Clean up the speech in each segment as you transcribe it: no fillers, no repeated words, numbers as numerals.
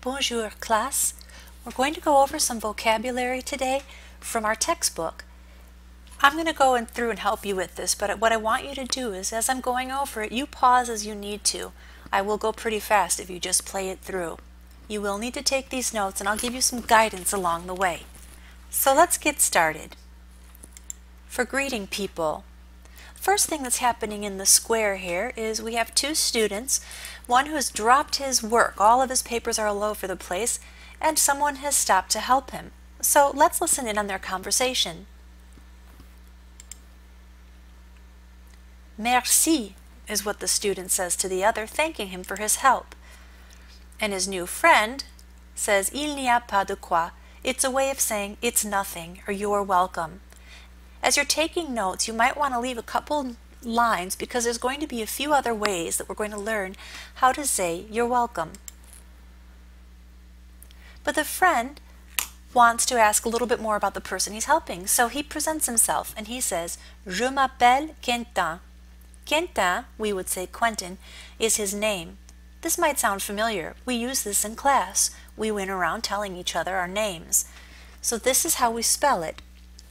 Bonjour, class. We're going to go over some vocabulary today from our textbook. I'm going to go through and help you with this, but what I want you to do is, as I'm going over it, you pause as you need to. I will go pretty fast if you just play it through. You will need to take these notes, and I'll give you some guidance along the way. So let's get started. For greeting people, first thing that's happening in the square here is we have two students, one who has dropped his work, all of his papers are all over the place, and someone has stopped to help him. So let's listen in on their conversation. Merci is what the student says to the other, thanking him for his help. And his new friend says, Il n'y a pas de quoi. It's a way of saying, it's nothing, or you're welcome. As you're taking notes, you might want to leave a couple lines because there's going to be a few other ways that we're going to learn how to say you're welcome. But the friend wants to ask a little bit more about the person he's helping, so he presents himself and he says, Je m'appelle Quentin. Quentin, we would say Quentin, is his name. This might sound familiar. We use this in class. We went around telling each other our names. So this is how we spell it.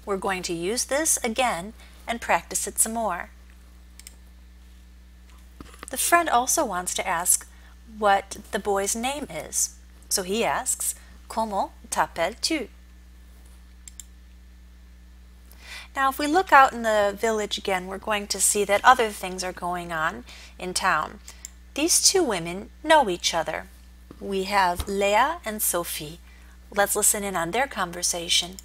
We're going to use this again and practice it some more. The friend also wants to ask what the boy's name is. So he asks, Comment t'appelles-tu? Now if we look out in the village again, we're going to see that other things are going on in town. These two women know each other. We have Leah and Sophie. Let's listen in on their conversation.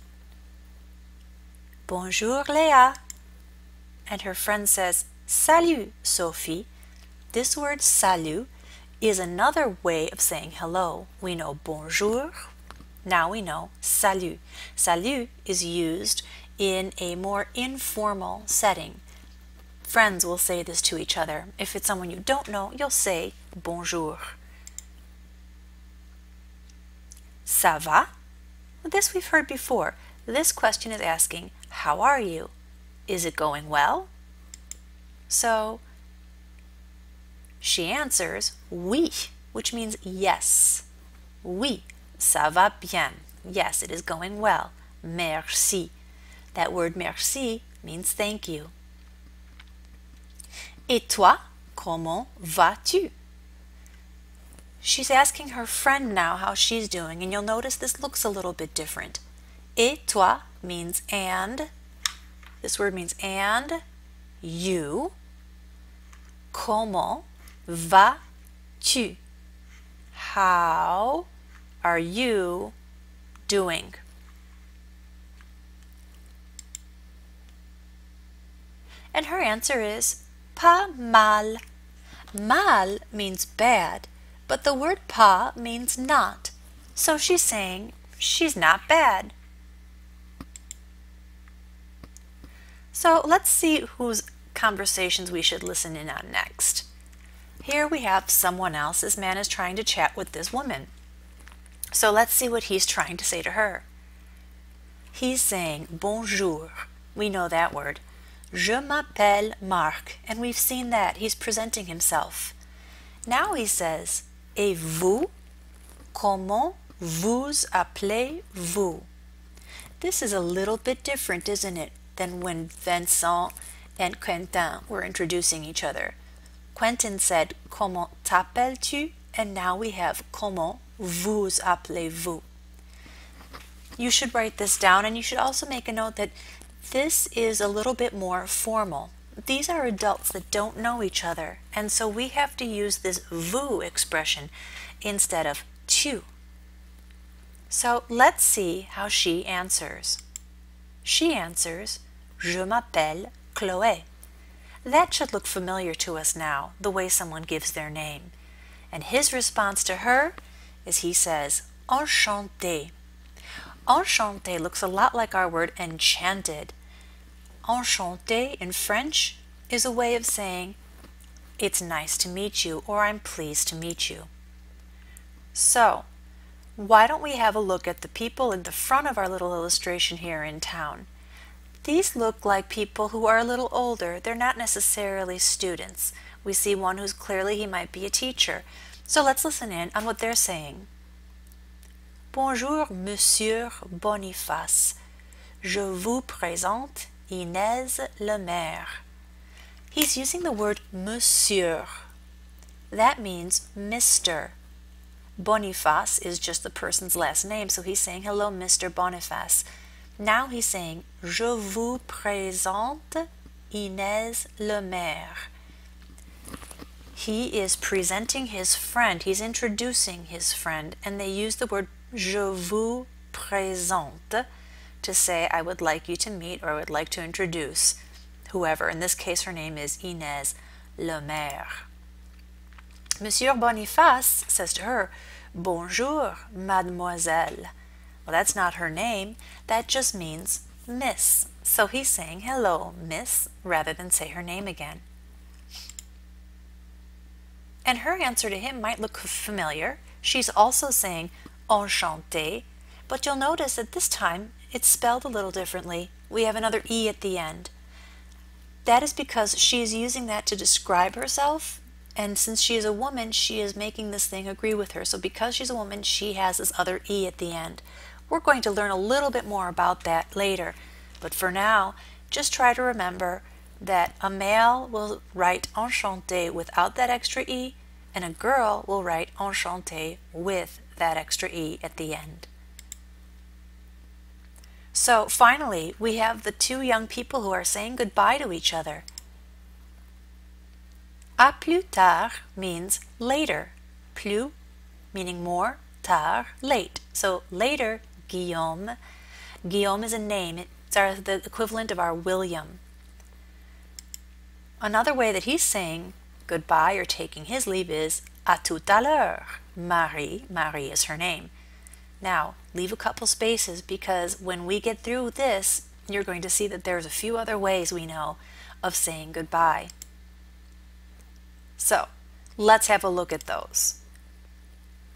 Bonjour, Leah. And her friend says, Salut, Sophie. This word salut is another way of saying hello. We know bonjour. Now we know salut. Salut is used in a more informal setting. Friends will say this to each other. If it's someone you don't know, you'll say bonjour. Ça va? This we've heard before. This question is asking, how are you? Is it going well? So she answers, oui, which means yes. Oui, ça va bien. Yes, it is going well. Merci. That word merci means thank you. Et toi, comment vas-tu? She's asking her friend now how she's doing, and you'll notice this looks a little bit different. Et toi means and. This word means and. You. Comment vas-tu? How are you doing? And her answer is pas mal. Mal means bad, but the word pas means not. So she's saying she's not bad. So let's see whose conversations we should listen in on next. Here we have someone else. This man is trying to chat with this woman. So let's see what he's trying to say to her. He's saying bonjour. We know that word. Je m'appelle Marc. And we've seen that. He's presenting himself. Now he says, et vous? Comment vous appelez-vous? This is a little bit different, isn't it, than when Vincent and Quentin were introducing each other. Quentin said, Comment t'appelles-tu? And now we have Comment vous appelez-vous? You should write this down, and you should also make a note that this is a little bit more formal. These are adults that don't know each other, and so we have to use this vous expression instead of tu. So let's see how she answers. She answers, Je m'appelle Chloé. That should look familiar to us now, the way someone gives their name. And his response to her is he says, Enchanté. Enchanté looks a lot like our word enchanted. Enchanté in French is a way of saying, it's nice to meet you, or I'm pleased to meet you. So, why don't we have a look at the people in the front of our little illustration here in town? These look like people who are a little older. They're not necessarily students. We see one who's clearly he might be a teacher. So let's listen in on what they're saying. Bonjour, Monsieur Boniface. Je vous présente Inès Lemaire. He's using the word Monsieur. That means Mr. Boniface is just the person's last name, so he's saying, hello, Mr. Boniface. Now he's saying, je vous présente Inès Lemaire. He is presenting his friend, he's introducing his friend, and they use the word je vous présente to say, I would like you to meet or I would like to introduce whoever. In this case, her name is Inès Lemaire. Monsieur Boniface says to her, Bonjour, mademoiselle. Well, that's not her name. That just means miss. So he's saying, hello, miss, rather than say her name again. And her answer to him might look familiar. She's also saying, enchanté, but you'll notice that this time it's spelled a little differently. We have another E at the end. That is because she is using that to describe herself, and since she is a woman, she is making this thing agree with her. So because she's a woman, she has this other E at the end. We're going to learn a little bit more about that later, but for now, just try to remember that a male will write enchanté without that extra E, and a girl will write enchanté with that extra E at the end. So finally, we have the two young people who are saying goodbye to each other. À plus tard means later. Plus meaning more, tard, late. So later, Guillaume. Guillaume is a name. It's the equivalent of our William. Another way that he's saying goodbye or taking his leave is à tout à l'heure. Marie, Marie is her name. Now, leave a couple spaces because when we get through this, you're going to see that there's a few other ways we know of saying goodbye. So, let's have a look at those.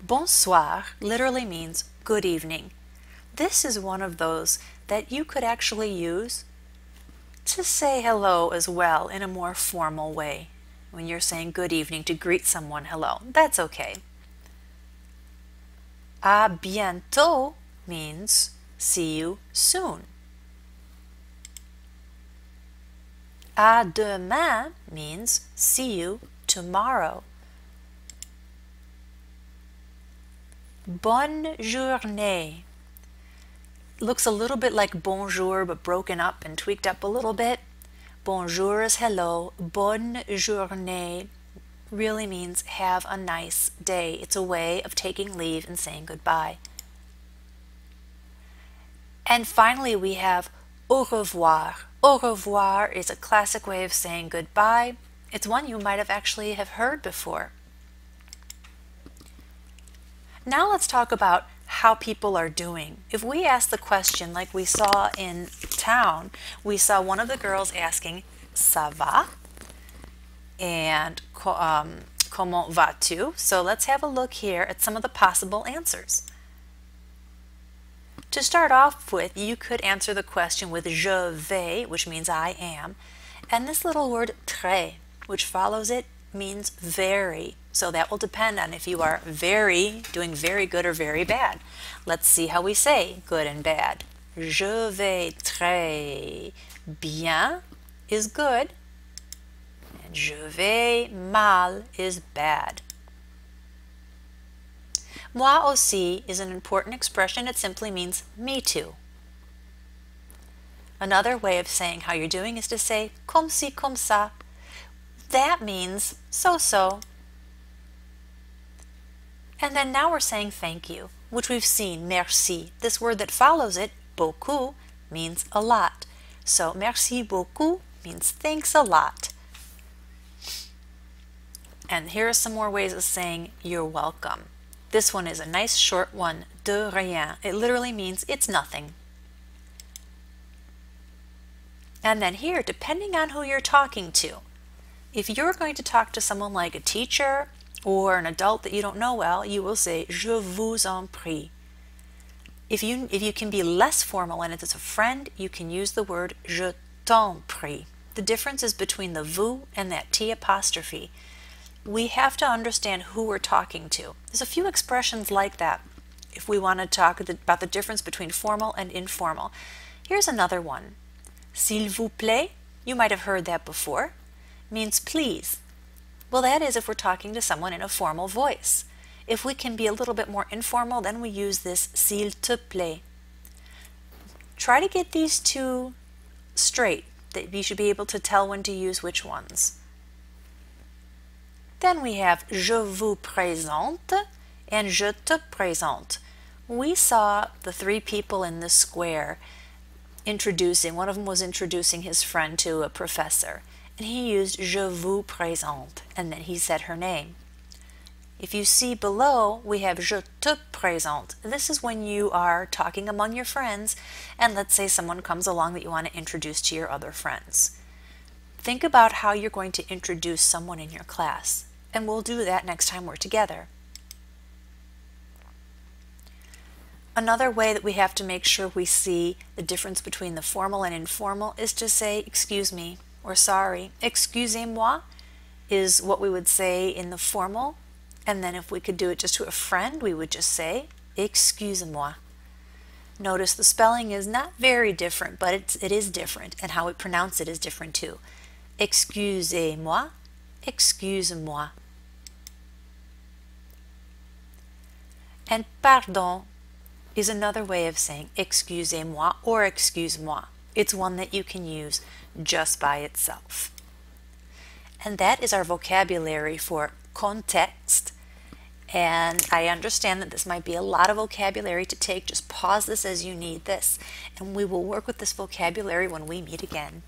Bonsoir literally means good evening. This is one of those that you could actually use to say hello as well in a more formal way. When you're saying good evening to greet someone hello, that's okay. À bientôt means see you soon. À demain means see you tomorrow. Bonne journée looks a little bit like bonjour but broken up and tweaked up a little bit. Bonjour is hello. Bonne journée really means have a nice day. It's a way of taking leave and saying goodbye. And finally we have au revoir. Au revoir is a classic way of saying goodbye. It's one you might have actually have heard before. Now let's talk about how people are doing. If we ask the question like we saw in town, we saw one of the girls asking, ça va? And comment vas-tu? So let's have a look here at some of the possible answers. To start off with, you could answer the question with je vais, which means I am, and this little word très, which follows it, means very. So that will depend on if you are doing very good or very bad. Let's see how we say good and bad. Je vais très bien is good, and je vais mal is bad. Moi aussi is an important expression. It simply means me too. Another way of saying how you're doing is to say comme ci, comme ça. That means so-so. And then now we're saying thank you, which we've seen, merci. This word that follows it, beaucoup, means a lot. So merci beaucoup means thanks a lot. And here are some more ways of saying you're welcome. This one is a nice short one, de rien. It literally means it's nothing. And then here, depending on who you're talking to, if you're going to talk to someone like a teacher or an adult that you don't know well, you will say je vous en prie. If you can be less formal and it's a friend, you can use the word je t'en prie. The difference is between the vous and that T apostrophe. We have to understand who we're talking to. There's a few expressions like that. if we want to talk about the difference between formal and informal. Here's another one. S'il vous plaît, you might have heard that before, means please. Well, that is if we're talking to someone in a formal voice. If we can be a little bit more informal, then we use this s'il te plaît. Try to get these two straight, that you should be able to tell when to use which ones. Then we have je vous présente and je te présente. We saw the three people in the square introducing, one of them was introducing his friend to a professor, and he used je vous présente, and then he said her name. If you see below, we have je te présente. This is when you are talking among your friends, and let's say someone comes along that you want to introduce to your other friends. Think about how you're going to introduce someone in your class, and we'll do that next time we're together. Another way that we have to make sure we see the difference between the formal and informal is to say excuse me or sorry. Excusez-moi is what we would say in the formal, and then if we could do it just to a friend, we would just say excusez-moi. Notice the spelling is not very different, but it is different, and how we pronounce it is different too. Excusez-moi, excuse-moi. And pardon is another way of saying excusez-moi or excuse-moi. It's one that you can use just by itself. And that is our vocabulary for context. And I understand that this might be a lot of vocabulary to take. Just pause this as you need this, and we will work with this vocabulary when we meet again.